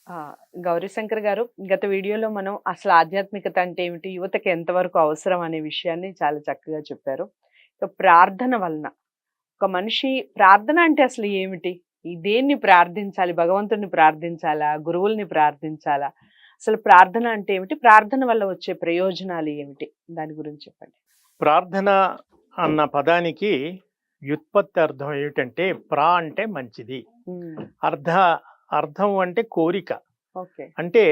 ఆ! గౌరీశంకర్ గారు, గత వీడియోలో మనం అసలు ఆధ్యాత్మికత అంటే ఏమిటి? యువతకి ఎంతవరకు అవసరం అనే విషయాన్ని చాలా చక్కగా చెప్పారు. ప్రార్థన వలన ఒక మనిషి ప్రార్థన అంటే అసలు ఏమిటి? దేన్ని ప్రార్థించాలి? భగవంతుడిని ప్రార్థించాలా? గురువుల్ని ప్రార్థించాలా? అసలు ప్రార్థన అంటే ఏమిటి? ప్రార్థన వల్ల వచ్చే ప్రయోజనాలు ఏమిటి? దాని గురించి చెప్పండి. ప్రార్థన అన్న పదానికి వ్యుత్పత్తి అర్థం ఏమిటంటే అంటే మంచిది, అర్థ అర్థం అంటే కోరిక. ఓకే. అంటే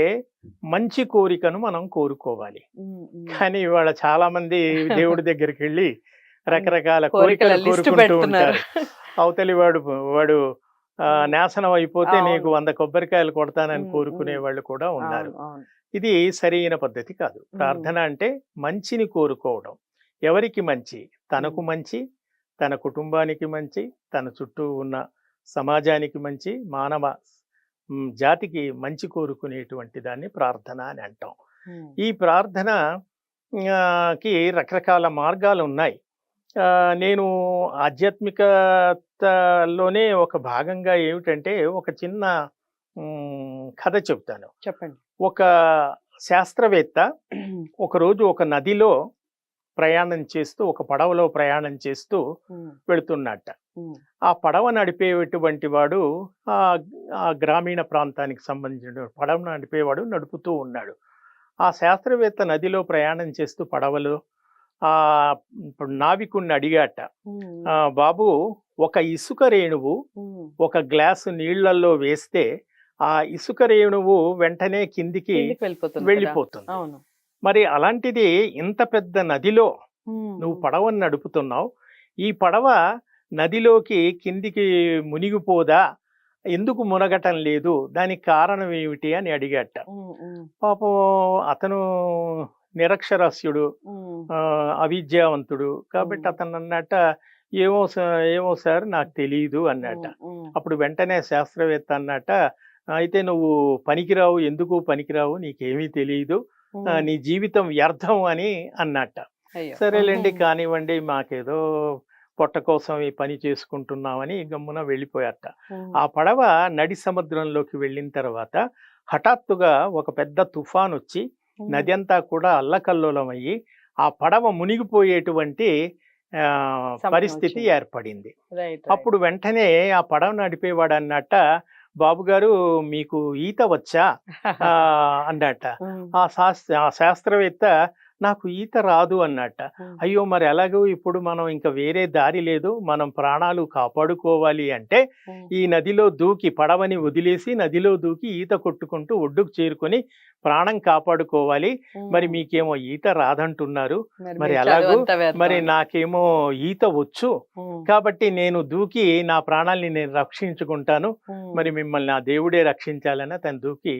మంచి కోరికను మనం కోరుకోవాలి. కానీ ఇవాళ చాలా మంది దేవుడి దగ్గరికి వెళ్ళి రకరకాల కోరికలు కోరుకుంటూ ఉంటారు. అవతలి వాడు నాశనం అయిపోతే నీకు 100 కొబ్బరికాయలు కొడతానని కోరుకునే వాళ్ళు కూడా ఉన్నారు. ఇది సరైన పద్ధతి కాదు. ప్రార్థన అంటే మంచిని కోరుకోవడం. ఎవరికి మంచి? తనకు మంచి, తన కుటుంబానికి మంచి, తన చుట్టూ ఉన్న సమాజానికి మంచి, మానవ జాతికి మంచి కోరుకునేటువంటి దాన్ని ప్రార్థన అని అంటాం. ఈ ప్రార్థన కి రకరకాల మార్గాలు ఉన్నాయి. నేను ఆధ్యాత్మికతలోనే ఒక భాగంగా ఏమిటంటే ఒక చిన్న కథ చెప్తాను. చెప్పండి. ఒక శాస్త్రవేత్త ఒకరోజు ఒక నదిలో ప్రయాణం చేస్తూ, ఒక పడవలో ప్రయాణం చేస్తూ వెళుతున్నట్ట. ఆ పడవ నడిపేటువంటి వాడు ఆ గ్రామీణ ప్రాంతానికి సంబంధించిన పడవ నడిపేవాడు నడుపుతూ ఉన్నాడు. ఆ శాస్త్రవేత్త నదిలో ప్రయాణం చేస్తూ పడవలో నావికుణ్ణి అడిగాట, బాబు, ఒక ఇసుక రేణువు ఒక గ్లాసు నీళ్లలో వేస్తే ఆ ఇసుక రేణువు వెంటనే కిందికి వెళ్ళిపోతుంది. మరి అలాంటిది ఇంత పెద్ద నదిలో నువ్వు పడవను నడుపుతున్నావు, ఈ పడవ నదిలోకి కిందికి మునిగిపోదా, ఎందుకు మునగటం లేదు, దానికి కారణం ఏమిటి అని అడిగాట. పాపం అతను నిరక్షరాస్యుడు, అవిద్యావంతుడు కాబట్టి అతను అన్నట్ట, ఏమో సార్ నాకు తెలియదు అన్నట్ట. అప్పుడు వెంటనే శాస్త్రవేత్త అన్నట్ట, అయితే నువ్వు పనికిరావు, ఎందుకు పనికిరావు, నీకేమీ తెలియదు, నీ జీవితం వ్యర్థం అని అన్నట్ట. సరేలేండి, కానివ్వండి, మాకేదో పొట్ట కోసం ఈ పని చేసుకుంటున్నామని గమ్మున వెళ్ళిపోయారట. ఆ పడవ నడి సముద్రంలోకి వెళ్ళిన తర్వాత హఠాత్తుగా ఒక పెద్ద తుఫాన్ వచ్చి నది అంతా కూడా అల్లకల్లోలం అయ్యి ఆ పడవ మునిగిపోయేటువంటి పరిస్థితి ఏర్పడింది. అప్పుడు వెంటనే ఆ పడవ నడిపేవాడు అన్నట్ట, బాబు గారు, మీకు ఈత వచ్చా అన్నట్ట. ఆ శాస్త్రవేత్త, నాకు ఈత రాదు అన్నట్ట. అయ్యో, మరి ఎలాగో ఇప్పుడు మనం ఇంకా వేరే దారి లేదు, మనం ప్రాణాలు కాపాడుకోవాలి అంటే ఈ నదిలో దూకి, పడవని వదిలేసి నదిలో దూకి ఈత కొట్టుకుంటూ ఒడ్డుకు చేరుకొని ప్రాణం కాపాడుకోవాలి. మరి మీకేమో ఈత రాదంటున్నారు, మరి ఎలాగో, మరి నాకేమో ఈత వచ్చు కాబట్టి నేను దూకి నా ప్రాణాలని నేను రక్షించుకుంటాను, మరి మిమ్మల్ని ఆ దేవుడే రక్షించాలని తను దూకి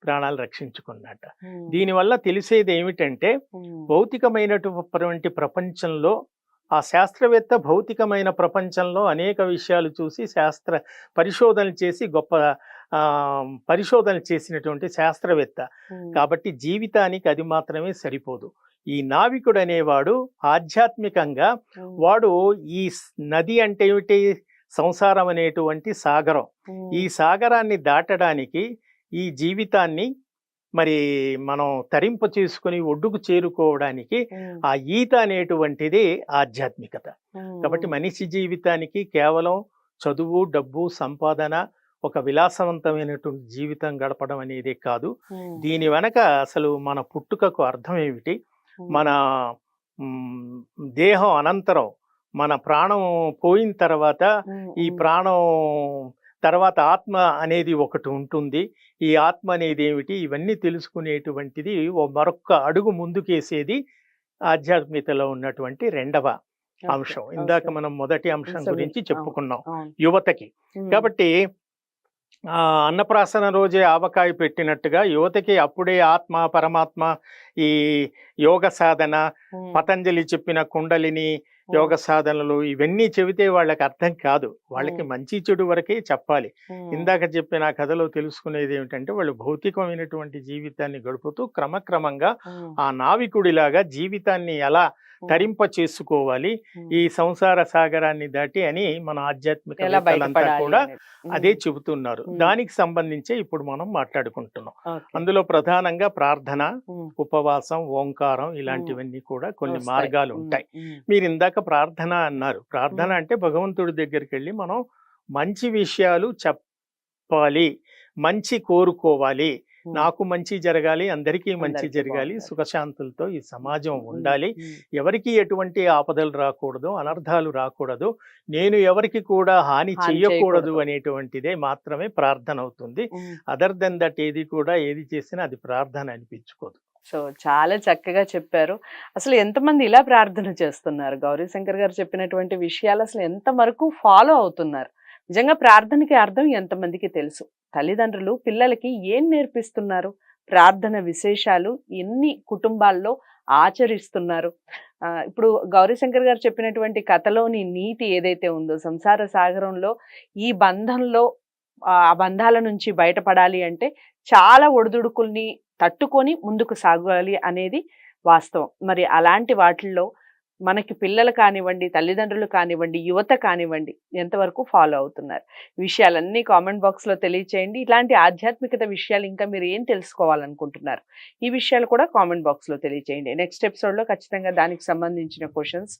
ప్రాణాలు రక్షించుకున్నట్ట. దీనివల్ల తెలిసేది ఏమిటంటే, భౌతికమైనటువంటి ప్రపంచంలో ఆ శాస్త్రవేత్త భౌతికమైన ప్రపంచంలో అనేక విషయాలు చూసి శాస్త్ర పరిశోధనలు చేసి గొప్ప పరిశోధనలు చేసినటువంటి శాస్త్రవేత్త కాబట్టి జీవితానికి అది మాత్రమే సరిపోదు. ఈ నావికుడు అనేవాడు ఆధ్యాత్మికంగా వాడు ఈ నది అంటే ఏమిటి, సంసారం అనేటువంటి సాగరం, ఈ సాగరాన్ని దాటడానికి ఈ జీవితాన్ని మరి మనం తరింప చేసుకుని ఒడ్డుకు చేరుకోవడానికి ఆ ఈత అనేటువంటిది ఆధ్యాత్మికత. కాబట్టి మనిషి జీవితానికి కేవలం చదువు, డబ్బు, సంపాదన, ఒక విలాసవంతమైనటువంటి జీవితం గడపడం అనేది కాదు. దీని వెనక అసలు మన పుట్టుకకు అర్థం ఏమిటి, మన దేహం అనంతరం మన ప్రాణం పోయిన తర్వాత ఈ ప్రాణం తర్వాత ఆత్మ అనేది ఒకటి ఉంటుంది, ఈ ఆత్మ అనేది ఏమిటి, ఇవన్నీ తెలుసుకునేటువంటిది మరొక అడుగు ముందుకేసేది ఆధ్యాత్మికతలో ఉన్నటువంటి రెండవ అంశం. ఇందాక మనం మొదటి అంశం గురించి చెప్పుకున్నాం, యువతకి. కాబట్టి అన్నప్రాసన రోజే ఆవకాయ పెట్టినట్టుగా యువతకి అప్పుడే ఆత్మ, పరమాత్మ, ఈ యోగ సాధన, పతంజలి చెప్పిన కుండలిని, యోగ సాధనలు ఇవన్నీ చెబితే వాళ్ళకి అర్థం కాదు. వాళ్ళకి మంచి చెడు వరకే చెప్పాలి. ఇందాక చెప్పిన ఆ కథలో తెలుసుకునేది ఏమిటంటే వాళ్ళు భౌతికమైనటువంటి జీవితాన్ని గడుపుతూ క్రమక్రమంగా ఆ నావికుడిలాగా జీవితాన్ని ఎలా తరింప చేసుకోవాలి ఈ సంసార సాగరాన్ని దాటి అని మన ఆధ్యాత్మికవేత్తలంతా కూడా అదే చెబుతున్నారు. దానికి సంబంధించే ఇప్పుడు మనం మాట్లాడుకుంటున్నాం. అందులో ప్రధానంగా ప్రార్థన, ఉపవాసం, ఓంకారం ఇలాంటివన్నీ కూడా కొన్ని మార్గాలు ఉంటాయి. మీరు ఇందాక ప్రార్థన అన్నారు. ప్రార్థన అంటే భగవంతుడి దగ్గరికి వెళ్ళి మనం మంచి విషయాలు చెప్పాలి, మంచి కోరుకోవాలి, నాకు మంచి జరగాలి, అందరికీ మంచి జరగాలి, సుఖశాంతులతో ఈ సమాజం ఉండాలి, ఎవరికి ఎటువంటి ఆపదలు రాకూడదు, అనర్థాలు రాకూడదు, నేను ఎవరికి కూడా హాని చెయ్యకూడదు అనేటువంటిదే మాత్రమే ప్రార్థన అవుతుంది. అదర్ దెన్ దట్ ఏది చేసినా అది ప్రార్థన అనిపించుకోదు. సో చాలా చక్కగా చెప్పారు. అసలు ఎంతమంది ఇలా ప్రార్థన చేస్తున్నారు? గౌరీశంకర్ గారు చెప్పినటువంటి విషయాలు అసలు ఎంత వరకు ఫాలో అవుతున్నారు? నిజంగా ప్రార్థనకి అర్థం ఎంతమందికి తెలుసు? తల్లిదండ్రులు పిల్లలకి ఏం నేర్పిస్తున్నారు? ప్రార్థన విశేషాలు ఎన్ని కుటుంబాల్లో ఆచరిస్తున్నారు? ఇప్పుడు గౌరీశంకర్ గారు చెప్పినటువంటి కథలోని నీతి ఏదైతే ఉందో, సంసార సాగరంలో ఈ బంధంలో ఆ బంధాల నుంచి బయటపడాలి అంటే చాలా ఒడిదుడుకుల్ని తట్టుకొని ముందుకు సాగాలి అనేది వాస్తవం. మరి అలాంటి వాటిల్లో మనకి పిల్లలు కానివ్వండి, తల్లిదండ్రులు కానివ్వండి, యువత కానివ్వండి ఎంతవరకు ఫాలో అవుతున్నారు? విషయాలన్నీ కామెంట్ బాక్స్లో తెలియచేయండి. ఇలాంటి ఆధ్యాత్మికత విషయాలు ఇంకా మీరు ఏం తెలుసుకోవాలనుకుంటున్నారు ఈ విషయాలు కూడా కామెంట్ బాక్స్లో తెలియచేయండి. నెక్స్ట్ ఎపిసోడ్లో ఖచ్చితంగా దానికి సంబంధించిన క్వశ్చన్స్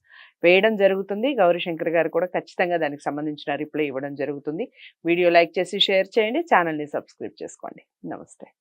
వేయడం జరుగుతుంది. గౌరీశంకర్ గారు కూడా ఖచ్చితంగా దానికి సంబంధించిన రిప్లై ఇవ్వడం జరుగుతుంది. వీడియో లైక్ చేసి షేర్ చేయండి, ఛానల్ని సబ్స్క్రైబ్ చేసుకోండి. నమస్తే.